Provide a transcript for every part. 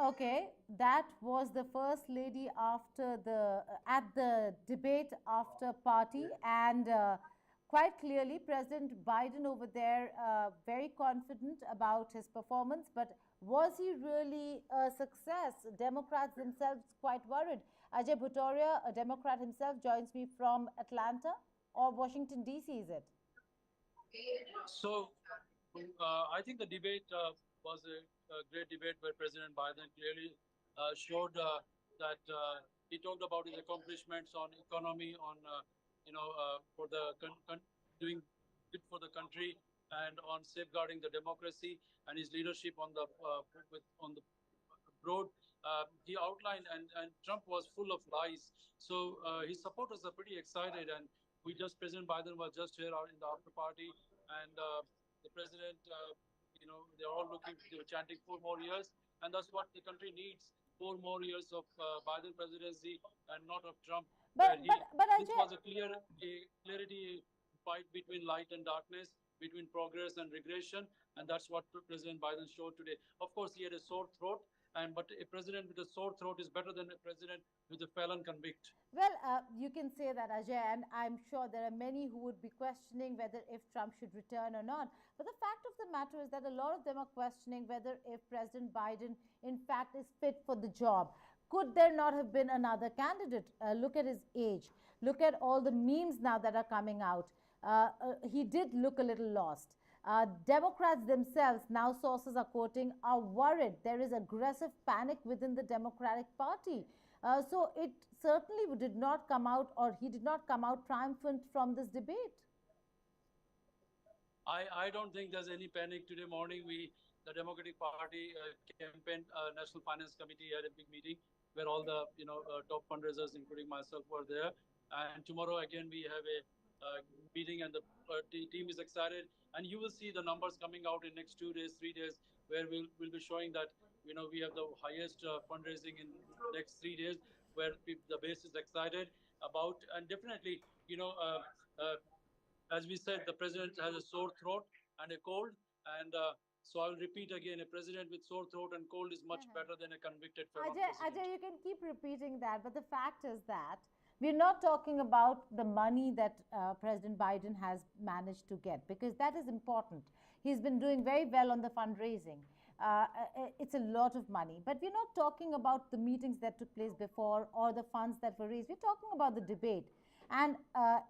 Okay, that was the first lady after at the debate after party, and quite clearly, President Biden over there very confident about his performance. But was he really a success? Democrats themselves quite worried. Ajay Bhutoria, a Democrat himself, joins me from Atlanta or Washington D.C. Is it? So I think the debate was a great debate where President Biden clearly showed that he talked about his accomplishments on economy, on for the doing good for the country, and on safeguarding the democracy, and his leadership on the on the broad. He outlined, and Trump was full of lies. So his supporters are pretty excited, and President Biden was just here out in the after party, and the president, they're all they were chanting 4 more years, and that's what the country needs: 4 more years of Biden presidency and not of Trump, where But this Ajay, was a clarity fight between light and darkness, between progress and regression, and that's what President Biden showed today. Of course, he had a sore throat, but a president with a sore throat is better than a president with a felon convict. well, you can say that, Ajay, and I'm sure there are many who would be questioning whether if Trump should return or not. But the fact of the matter is that a lot of them are questioning whether if President Biden, in fact, is fit for the job. Could there not have been another candidate? Look at his age. Look at all the memes now that are coming out. He did look a little lost. Democrats themselves, now sources are quoting, are worried. There is aggressive panic within the Democratic Party. So it certainly did not come out, or he did not come out triumphant from this debate. I don't think there's any panic today morning. The Democratic Party campaign National Finance Committee had a big meeting where all the top fundraisers, including myself, were there. And tomorrow again we have a meeting, and the team is excited. And you will see the numbers coming out in next 2 days, 3 days, where we'll be showing that we have the highest fundraising in next 3 days, where the base is excited about. And definitely, uh, as we said, the president has a sore throat and a cold. And so I'll repeat again: a president with sore throat and cold is much better than a convicted felon Ajay, president. you can keep repeating that, but the fact is that we're not talking about the money that President Biden has managed to get, because that is important. He's been doing very well on the fundraising. It's a lot of money, but we're not talking about the meetings that took place before or the funds that were raised. We're talking about the debate. And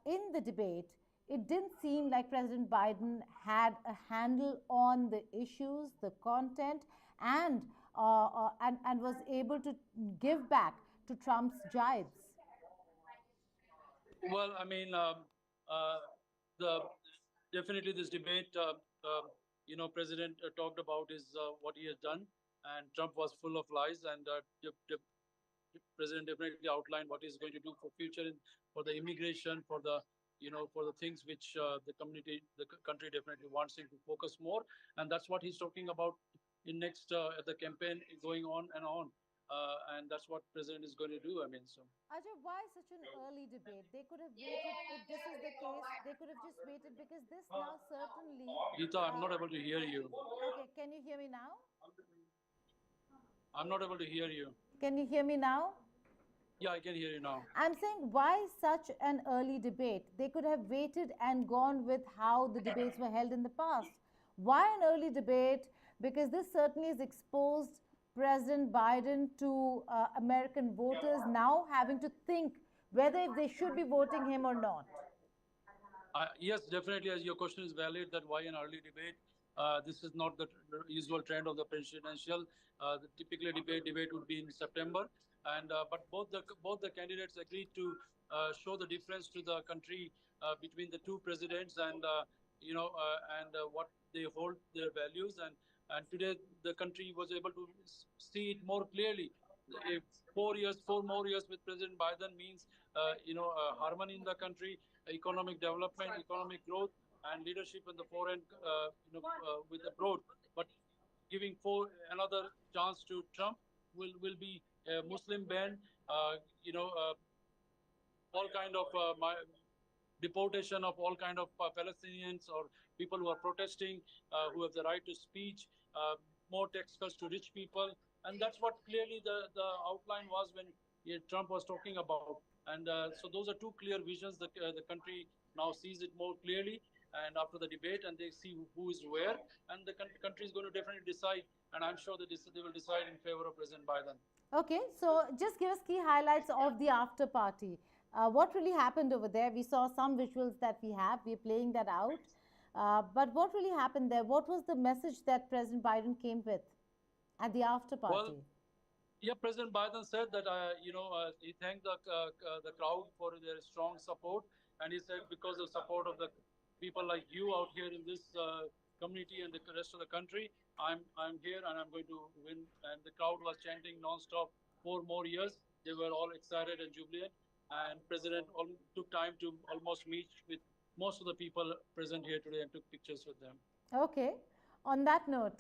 in the debate, it didn't seem like President Biden had a handle on the issues, the content, and was able to give back to Trump's jibes. Well, I mean, uh, the definitely this debate, President talked about is what he has done, and Trump was full of lies, and the president definitely outlined what he's going to do for future, for the immigration, for the things which the country definitely wants him to focus more, and that's what he's talking about in next the campaign going on and on, and that's what president is going to do. I mean, so. Ajay, why such an early debate? They could have waited. If this is the case, they could have just waited, because this now certainly. Geeta, I'm not able to hear you. Okay, can you hear me now? I'm not able to hear you. Can you hear me now? Yeah, I can hear you now. I'm saying, why such an early debate? They could have waited and gone with how the debates were held in the past. Why an early debate? Because this certainly has exposed President Biden to American voters now having to think whether if they should be voting him or not. Yes, definitely. As your question is valid, that why an early debate? This is not the usual trend of the presidential. The typically debate would be in September, and but both the candidates agreed to show the difference to the country between the two presidents, and what they hold their values, and today the country was able to see it more clearly. If 4 years, 4 more years with President Biden means, harmony in the country, economic development, economic growth, and leadership in the foreign, with abroad. But giving another chance to Trump will be a Muslim ban, all kind of deportation of all kind of Palestinians or people who are protesting, who have the right to speech, more tax cuts to rich people, And that's what clearly the outline was when Trump was talking about. And so those are two clear visions. The country now sees it more clearly, and after the debate, and they see who is where, and the country is going to definitely decide. And I'm sure that they will decide in favor of President Biden. Okay, so just give us key highlights of the after party. What really happened over there? We saw some visuals that we have. We're playing that out. But what really happened there? What was the message that President Biden came with at the after Well, party? yeah, President Biden said that he thanked the crowd for their strong support, and he said because of support of the people like you out here in this community and the rest of the country, I'm here and I'm going to win. And the crowd was chanting nonstop 4 more years. They were all excited and jubilant. And President took time to almost meet with most of the people present here today and took pictures with them. Okay. On that note,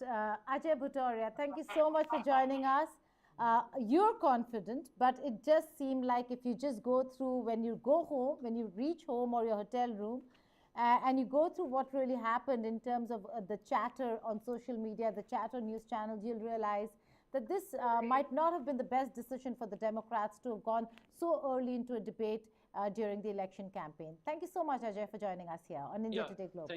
Ajay Bhutoria, thank you so much for joining us. You're confident, but it just seemed like if you just go through when you go home, when you reach home or your hotel room, and you go through what really happened in terms of the chatter on social media, the chatter news channels, you'll realize that this might not have been the best decision for the Democrats to have gone so early into a debate during the election campaign. Thank you so much, Ajay, for joining us here on India Yeah, Today Global.